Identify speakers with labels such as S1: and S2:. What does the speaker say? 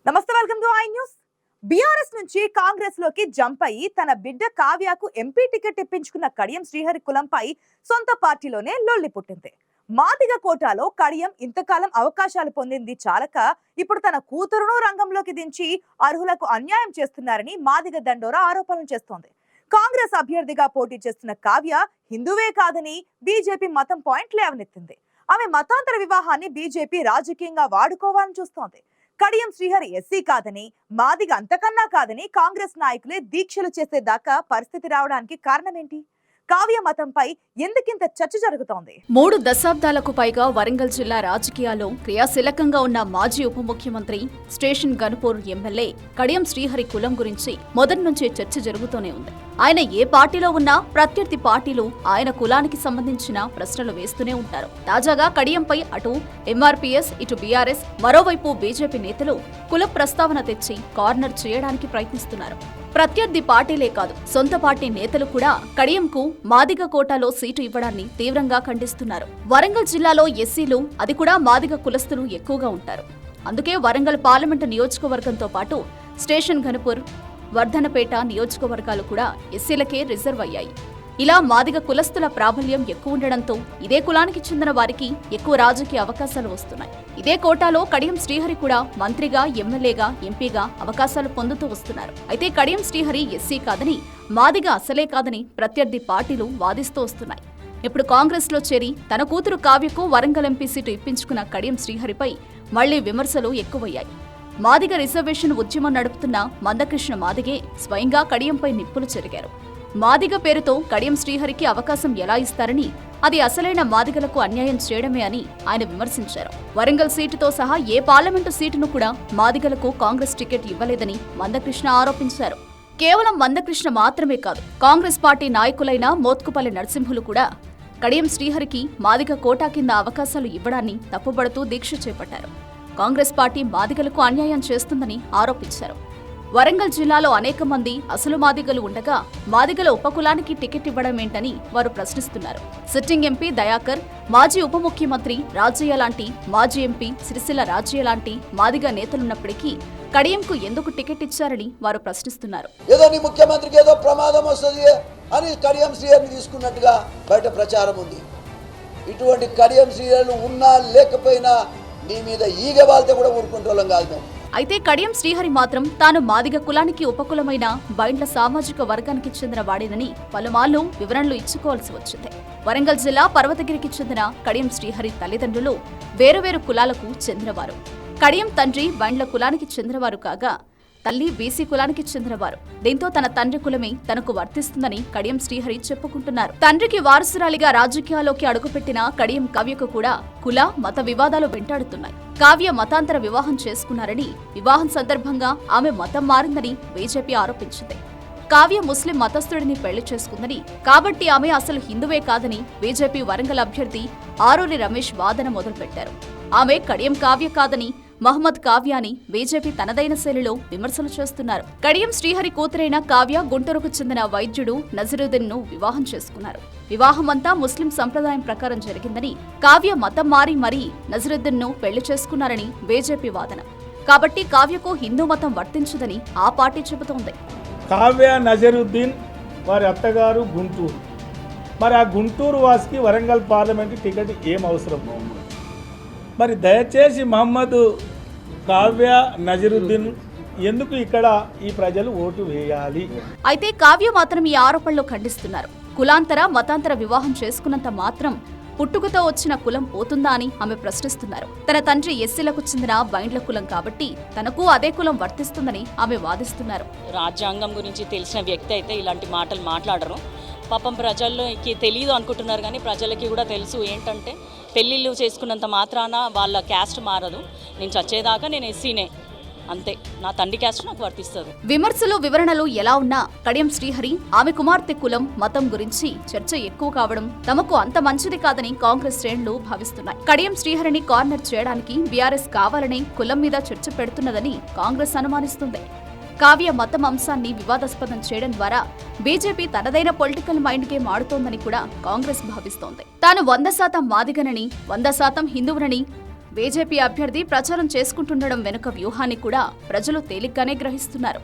S1: నమస్తే, welcome to I news. BRS నుంచి కాంగ్రెస్ లోకి జంప్ అయ్యి తన బిడ్డ కావ్యకు ఎంపీ టికెట్ ఇప్పించుకున్న కడియం శ్రీహరి కులంపై సొంత పార్టీలోనే లొల్లి పుట్టింది. మాదిగ కోటాలో కడియం ఇంతకాలం అవకాశాలు పొందింది చాలక ఇప్పుడు తన కూతురును రంగంలోకి దించి అర్హులకు అన్యాయం చేస్తున్నారని మాదిగ దండోరా ఆరోపణలు చేస్తోంది. కాంగ్రెస్ అభ్యర్థిగా పోటీ చేస్తున్న కావ్య హిందువే కాదని బీజేపీ మతం పాయింట్ లేవనెత్తింది. ఆమె మతాంతర వివాహాన్ని బీజేపీ రాజకీయంగా వాడుకోవాలని చూస్తోంది. కడియం శ్రీహరి ఎస్సీ కాదని, మాదిగ అంతకన్నా కాదని కాంగ్రెస్ నాయకులే దీక్షలు చేసేదాకా పరిస్థితి రావడానికి కారణమేంటి? కావ్య మతంపై ఎందుకింత చర్చ జరుగుతోంది?
S2: 3 దశాబ్దాలకు పైగా వరంగల్ జిల్లా రాజకీయాల్లో క్రియాశీలకంగా ఉన్న మాజీ ఉప ముఖ్యమంత్రి స్టేషన్ గన్పూర్ ఎమ్మెల్యే కడియం శ్రీహరి కులం గురించి మొదటి నుంచే చర్చ జరుగుతూనే ఉంది. ఆయన ఏ పార్టీలో ఉన్నా ప్రత్యర్థి పార్టీలు ఆయన కులానికి సంబంధించిన ప్రశ్నలు వేస్తూనే ఉంటారు. తాజాగా కడియంపై అటు ఎంఆర్పీఎస్, ఇటు బీఆర్ఎస్, మరోవైపు బీజేపీ నేతలు కుల ప్రస్తావన తెచ్చి కార్నర్ చేయడానికి ప్రయత్నిస్తున్నారు. ప్రత్యర్థి పార్టీలే కాదు, సొంత పార్టీ నేతలు కూడా కడియంకు మాదిగ కోటాలో సీటు ఇవ్వడాన్ని తీవ్రంగా ఖండిస్తున్నారు. వరంగల్ జిల్లాలో ఎస్సీలు, అది కూడా మాదిగ కులస్తులు ఎక్కువగా ఉంటారు. అందుకే వరంగల్ పార్లమెంటు నియోజకవర్గంతో పాటు స్టేషన్ ఘనపూర్, వర్ధనపేట నియోజకవర్గాలు కూడా ఎస్సీలకే రిజర్వ్ అయ్యాయి. ఇలా మాదిగ కులస్తుల ప్రాబల్యం ఎక్కువ ఉండడంతో ఇదే కులానికి చెందిన వారికి ఎక్కువ రాజకీయ అవకాశాలు వస్తున్నాయి. ఇదే కోటాలో కడియం శ్రీహరి కూడా మంత్రిగా, ఎమ్మెల్యేగా, ఎంపీగా అవకాశాలు పొందుతూ వస్తున్నారు. అయితే కడియం శ్రీహరి ఎస్సీ కాదని, మాదిగ అసలే కాదని ప్రత్యర్థి పార్టీలు వాదిస్తూ వస్తున్నాయి. ఇప్పుడు కాంగ్రెస్ లో చేరి తన కూతురు కావ్యకు వరంగల్ ఎంపీ సీటు ఇప్పించుకున్న కడియం శ్రీహరిపై మళ్లీ విమర్శలు ఎక్కువయ్యాయి. మాదిగ రిజర్వేషన్ ఉద్యమం నడుపుతున్న మందకృష్ణ మాదిగే స్వయంగా కడియంపై నిప్పులు చెరిగారు. మాదిగ పేరుతో కడియం శ్రీహరికి అవకాశం ఎలా ఇస్తారని, అది అసలైన మాదిగలకు అన్యాయం చేయడమే అని ఆయన విమర్శించారు. వరంగల్ సీటుతో సహా ఏ పార్లమెంటు సీటును కూడా మాదిగలకు కాంగ్రెస్ టికెట్ ఇవ్వలేదని మందకృష్ణ ఆరోపించారు. కేవలం మందకృష్ణ మాత్రమే కాదు, కాంగ్రెస్ పార్టీ నాయకులైన మోత్కుపల్లి నరసింహులు కూడా కడియం శ్రీహరికి మాదిగ కోటా కింద అవకాశాలు ఇవ్వడాన్ని తప్పుబడుతూ దీక్ష చేపట్టారు. కాంగ్రెస్ పార్టీ మాదిగలకు అన్యాయం చేస్తుందని ఆరోపించారు. వరంగల్ జిల్లాలో అనేక మంది అసలు మాదిగలు ఉండగా మాదిగల ఉపకులానికి టికెట్ ఇవ్వడమేంటని వారు ప్రశ్నిస్తున్నారు. సిట్టింగ్ ఎంపీ దయాకర్, మాజీ ఉప ముఖ్యమంత్రి రాజయ్య లాంటి, మాజీ ఎంపీ సిరిసిల్ల రాజయ్య లాంటి మాదిగ నేతలున్నప్పటికీ కడియంకు ఎందుకు టికెట్ ఇచ్చారని వారు ప్రశ్నిస్తున్నారు.
S3: ఏదో నీ ముఖ్యమంత్రికి ఏదో ప్రమాదం వస్తుంది అని కడియం శ్రీహరిని తీసుకున్నట్టుగా బయట ప్రచారం ఉంది. ఇటువంటి కడియం శ్రీహరులు ఉన్నా లేకపోయినా నీ మీద ఈగ వాళ్తే కూడా ఊరుకుంటోళ్ళం కాదు మేము.
S2: అయితే కడియం శ్రీహరి మాత్రం తాను మాదిగ కులానికి ఉపకులమైన బైండ్ల సామాజిక వర్గానికి చెందిన వాడేనని పలుమార్లు వివరణలు ఇచ్చుకోవాల్సి వచ్చింది. వరంగల్ జిల్లా పర్వతగిరికి చెందిన కడియం శ్రీహరి తల్లిదండ్రులు వేరువేరు కులాలకు చెందినవారు. కడియం తండ్రి బైండ్ల కులానికి చెందినవారు కాగా తల్లి బీసీ కులానికి చెందినవారు. దీంతో తన తండ్రి కులమే తనకు వర్తిస్తుందని కడియం శ్రీహరి చెప్పుకుంటున్నారు. తండ్రికి వారసురాలిగా రాజకీయాల్లోకి అడుగుపెట్టిన కడియం కావ్యకు కూడా కుల, మత వివాదాలు వెంటాడుతున్నాయి. కావ్య మతాంతర వివాహం చేసుకున్నారని, వివాహం సందర్భంగా ఆమె మతం మారిందని బీజేపీ ఆరోపించింది. కావ్య ముస్లిం మతస్థుడిని పెళ్లి చేసుకుందని, కాబట్టి ఆమె అసలు హిందువే కాదని బీజేపీ వరంగల్ అభ్యర్థి ఆరూరి రమేష్ వాదన మొదలుపెట్టారు. ఆమె కడియం కావ్య కాదని, మహమ్మద్ కావ్య అని బీజేపీ తనదైన శైలిలో విమర్శలు చేస్తున్నారు. కడియం శ్రీహరి కూతురైన కావ్య గుంటూరుకు చెందిన వైద్యుడు నజరుద్దీన్ ను వివాహం చేసుకున్నారు. వివాహమంతా ముస్లిం సంప్రదాయం ప్రకారం జరిగిందని, కావ్య మతం మారి మరీ నజరుద్దీన్ ను పెళ్లి చేసుకున్నారని బీజేపీ వాదన. కాబట్టి కావ్యకు హిందూ మతం వర్తించదని ఆ పార్టీ చెబుతోంది.
S4: కావ్య నజరుద్దీన్ వారి అత్తగారు గుంటూరు. మరి ఆ గుంటూరు వాసికి వరంగల్ పార్లమెంటు టికెట్ ఏం అవసరం? మరి దయచేసి మహమ్మద్ కావ్య నజరుద్దీన్ ఎందుకు ఇక్కడ ఈ ప్రజలు ఓటు వేయాలి?
S2: అయితే కావ్య మాత్రం ఈ ఆరోపణలు ఖండిస్తున్నారు. కులాంతర, మతాంతర వివాహం చేసుకున్నంత మాత్రం పుట్టుకతో వచ్చిన కులం పోతుందా అని ఆమె ప్రశ్నిస్తున్నారు. తన తండ్రి ఎస్సీలకు చెందిన బైండ్ల కులం కాబట్టి తనకు అదే కులం వర్తిస్తుందని ఆమె వాదిస్తున్నారు.
S5: రాజ్యాంగం గురించి తెలిసిన వ్యక్తి అయితే ఇలాంటి మాటలు మాట్లాడరు. పాపం ప్రజల్లోకి తెలియదు అనుకుంటున్నారు, కానీ ప్రజలకి కూడా తెలుసు. ఏంటంటే పెళ్ళిళ్ళు చేసుకున్నంత మాత్రాన వాళ్ళ క్యాస్ట్ మారదు. నేను చచ్చేదాకా నేను ఎస్సీనే, అంతే. నా తండ్రి క్యాస్ట్ నాకు వర్తిస్తుంది.
S2: విమర్శలు, వివరణలు ఎలా ఉన్నా కడియం శ్రీహరి, ఆమె కుమార్తె కులం, మతం గురించి చర్చ ఎక్కువ కావడం తమకు అంత మంచిది కాదని కాంగ్రెస్ శ్రేణులు భావిస్తున్నాయి. కడియం శ్రీహరిని కార్నర్ చేయడానికి బీఆర్ఎస్ కావాలనే కులం మీద చర్చ పెడుతున్నదని కాంగ్రెస్ అనుమానిస్తుంది. కావ్య మతం అంశాన్ని వివాదాస్పదం చేయడం ద్వారా బీజేపీ తనదైన పొలిటికల్ మైండ్ గేమ్ ఆడుతోందని కూడా కాంగ్రెస్ భావిస్తోంది. తాను 100% మాదిగనని, 100% హిందువునని బీజేపీ అభ్యర్థి ప్రచారం చేసుకుంటుండడం వెనుక వ్యూహాన్ని కూడా ప్రజలు తేలిగ్గానే గ్రహిస్తున్నారు.